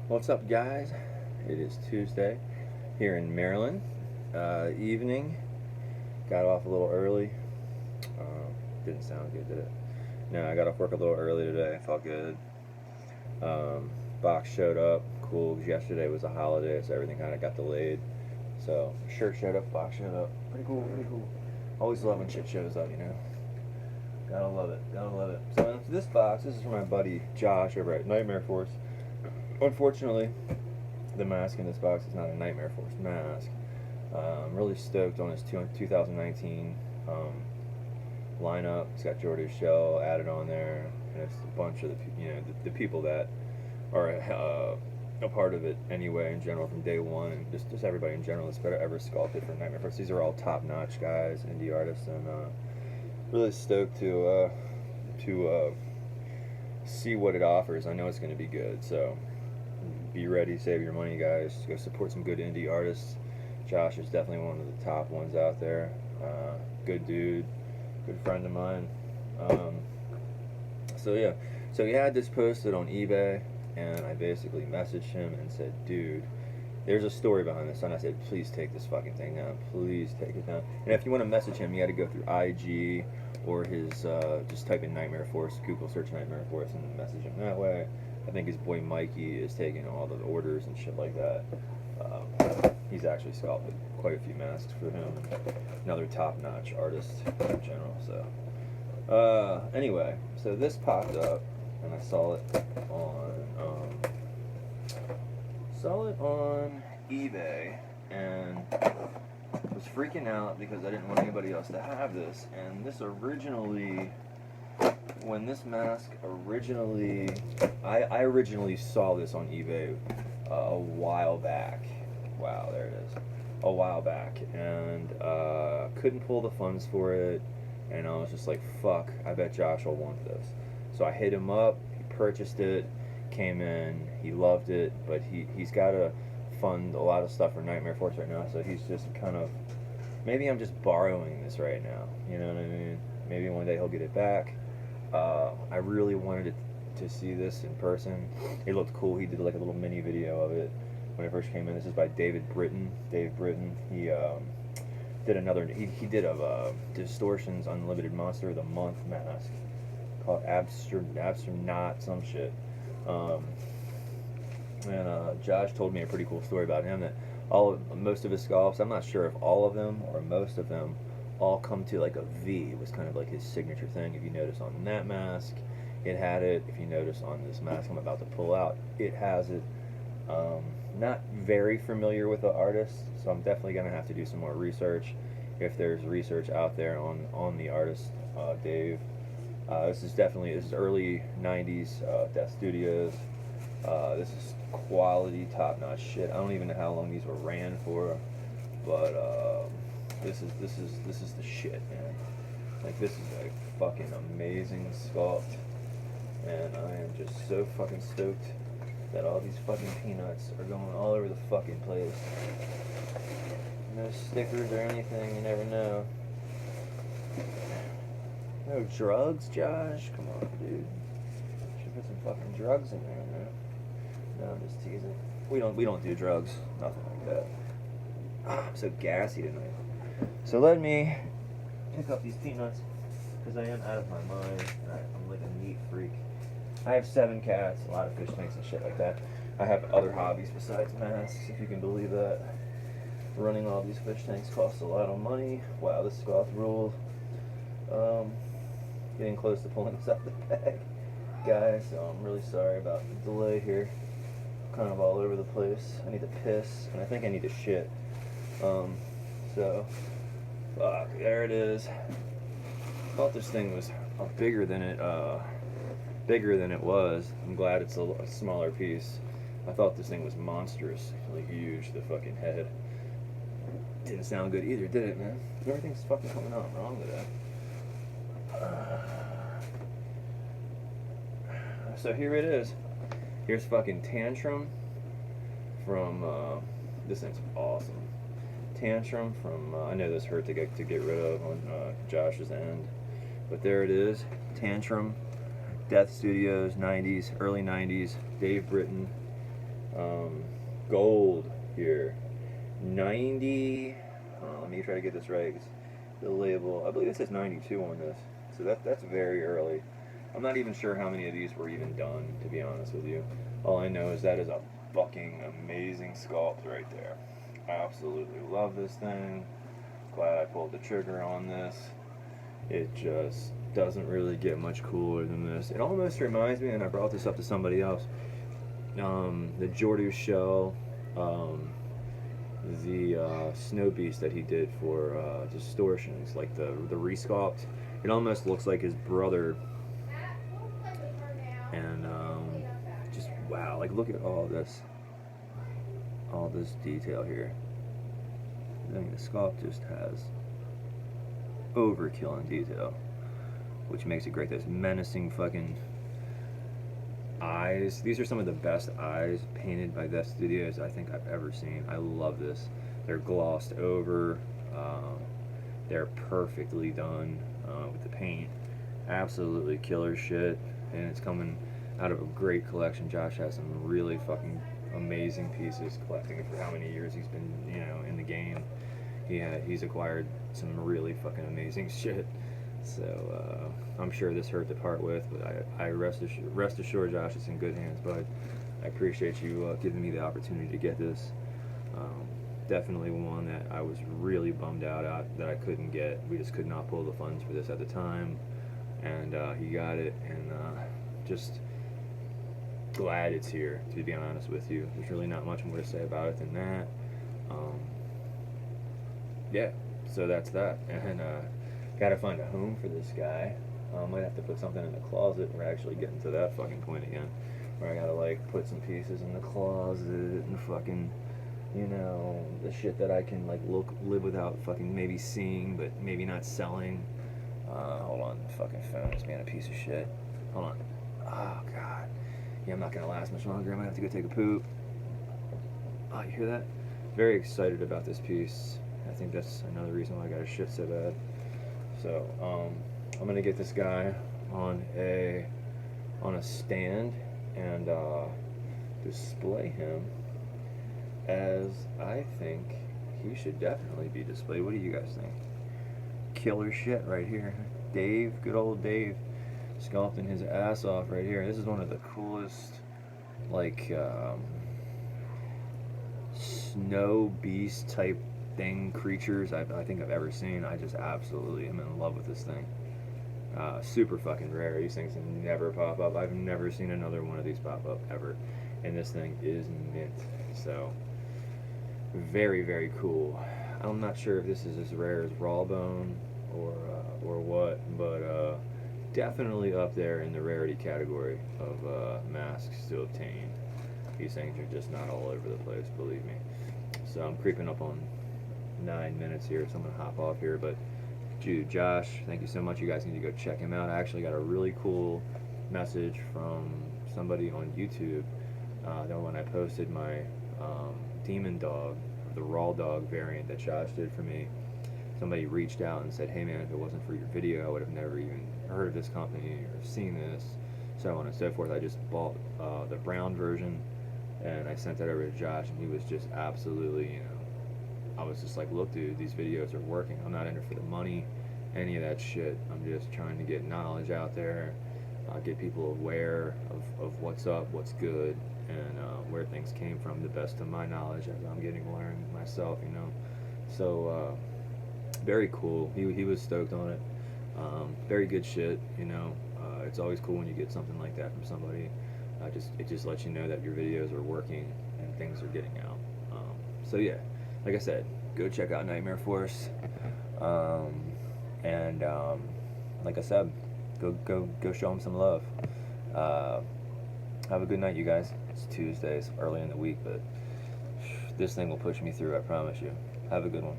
What's up, guys? It is Tuesday here in Maryland. Evening. Got off a little early. Didn't sound good, did it? No, I got off work a little early today. Felt good. Box showed up. Cool, 'cause yesterday was a holiday, so everything kind of got delayed. So, shirt showed up, box showed up. Pretty cool, pretty cool. Always love when shit shows up, you know? Gotta love it, gotta love it. So, this box, this is from my buddy Josh over at Nightmare Force. Unfortunately, the mask in this box is not a Nightmare Force mask. I'm really stoked on his 2019 lineup. It's got Jordan's Shell added on there, and it's a bunch of the people that are a part of it anyway in general from day one, and just everybody in general that's ever sculpted for Nightmare Force. These are all top-notch guys, indie artists, and really stoked to see what it offers. I know it's going to be good, so be ready, save your money, guys. Go support some good indie artists. Josh is definitely one of the top ones out there. Good dude, good friend of mine. So yeah, so he had this posted on eBay, and I basically messaged him and said, dude, there's a story behind this. And I said, please take this fucking thing down. Please take it down. And if you want to message him, you got to go through IG or his, just type in Nightmare Force, Google search Nightmare Force, and message him that way. I think his boy Mikey is taking all the orders and shit like that. He's actually sculpted quite a few masks for him. Another top-notch artist in general. So, anyway, so this popped up, and I saw it on eBay, and was freaking out because I didn't want anybody else to have this. And this originally, when this mask originally, I originally saw this on eBay a while back. Wow, there it is. A while back, and couldn't pull the funds for it, and I was just like, fuck, I bet Josh will want this. So I hit him up, he purchased it, came in, he loved it, but he's got to fund a lot of stuff for Nightmare Force right now, so he's just kind of, maybe I'm just borrowing this right now, you know what I mean? Maybe one day he'll get it back. I really wanted to see this in person. It looked cool. He did like a little mini video of it when it first came in. This is by Dave Britton. He did another. He did a Distortions Unlimited Monster of the Month mask called Abstronaut some shit. And Josh told me a pretty cool story about him, that most of his sculpts, I'm not sure if all of them or most of them, all come to like a V. It was kind of like his signature thing. If you notice on that mask, it had it. If you notice on this mask I'm about to pull out, it has it. Not very familiar with the artist, so I'm definitely gonna have to do some more research if there's research out there on the artist, Dave. This is early 90s Death Studios. This is quality, top-notch shit. I don't even know how long these were ran for, but this is the shit, man. Like, this is a fucking amazing sculpt, and I am just so fucking stoked that all these fucking peanuts are going all over the fucking place. No stickers or anything, you never know. No drugs, Josh? Come on, dude. Should put some fucking drugs in there, man. No, I'm just teasing. We don't do drugs. Nothing like that. I'm so gassy tonight. So let me pick up these peanuts, because I am out of my mind. I'm like a meat freak. I have 7 cats, a lot of fish tanks and shit like that. I have other hobbies besides masks, if you can believe that. Running all these fish tanks costs a lot of money. Wow, this squash rules. Getting close to pulling this out of the bag, guys, so I'm really sorry about the delay here. Kind of all over the place. I need to piss, and I think I need to shit. So, fuck, there it is. Thought this thing was bigger than it was. I'm glad it's a smaller piece. I thought this thing was monstrously huge, the fucking head. Didn't sound good either, did it, man? Everything's fucking coming out wrong today. So here it is. Here's fucking Tantrum from, this thing's awesome. Tantrum from, I know this hurt to get rid of on Josh's end, but there it is. Tantrum, Death Studios, 90s, early 90s, Dave Britton. Gold here. 90. Let me try to get this right. 'Cause the label, I believe it says 92 on this. So that's very early. I'm not even sure how many of these were even done, to be honest with you. All I know is that is a fucking amazing sculpt right there. I absolutely love this thing. Glad I pulled the trigger on this. It just doesn't really get much cooler than this. It almost reminds me, and I brought this up to somebody else, the Jordu shell, the Snow Beast that he did for Distortions, like the resculpt. It almost looks like his brother. And just wow, like look at all this detail here. I mean, the sculpt just has overkill in detail, which makes it great. Those menacing fucking eyes. These are some of the best eyes painted by Death Studios I think I've ever seen. I love this. They're glossed over. They're perfectly done with the paint. Absolutely killer shit. And it's coming out of a great collection. Josh has some really fucking amazing pieces, collecting for how many years he's been, you know, in the game. He's acquired some really fucking amazing shit. So I'm sure this hurt to part with, but I rest assured, Josh, it's in good hands. But I appreciate you giving me the opportunity to get this. Definitely one that I was really bummed out at that I couldn't get. We just could not pull the funds for this at the time, and he got it, and just glad it's here, to be honest with you. There's really not much more to say about it than that. Yeah, so that's that. And gotta find a home for this guy. Might have to put something in the closet. We're actually getting to that fucking point again, where I gotta like put some pieces in the closet and fucking, you know, the shit that I can like live without fucking maybe seeing, but maybe not selling. Hold on, the fucking phone is being a piece of shit. Hold on. Oh god. Yeah, I'm not gonna last much longer. I might have to go take a poop. Oh, you hear that? Very excited about this piece. I think that's another reason why I got a shit so bad. So, I'm gonna get this guy on a stand and display him as I think he should definitely be displayed. What do you guys think? Killer shit right here. Dave, good old Dave, sculpting his ass off right here. This is one of the coolest, like, snow beast type creatures I think I've ever seen. I just absolutely am in love with this thing. Super fucking rare. These things never pop up. I've never seen another one of these pop up ever, and this thing is mint. So very, very cool. I'm not sure if this is as rare as Rawbone or what, but definitely up there in the rarity category of masks to obtain. These things are just not all over the place, believe me. So I'm creeping up on 9 minutes here, so I'm gonna hop off here. But dude, Josh, thank you so much. You guys need to go check him out. I actually got a really cool message from somebody on YouTube that when I posted my demon dog, the raw dog variant that Josh did for me, somebody reached out and said, hey man, if it wasn't for your video, I would have never even heard of this company or seen this, so on and so forth. I just bought the brown version and I sent that over to Josh, and he was just absolutely, you know, I was just like, look dude, these videos are working. I'm not in it for the money, any of that shit. I'm just trying to get knowledge out there, get people aware of what's up, what's good, and where things came from, the best of my knowledge as I'm getting learned myself, you know. So very cool. He was stoked on it. Very good shit, you know. It's always cool when you get something like that from somebody. It just lets you know that your videos are working and things are getting out. So yeah, like I said, go check out Nightmare Force, and like I said, go show them some love. Have a good night, you guys. It's Tuesday, it's early in the week, but this thing will push me through, I promise you. Have a good one.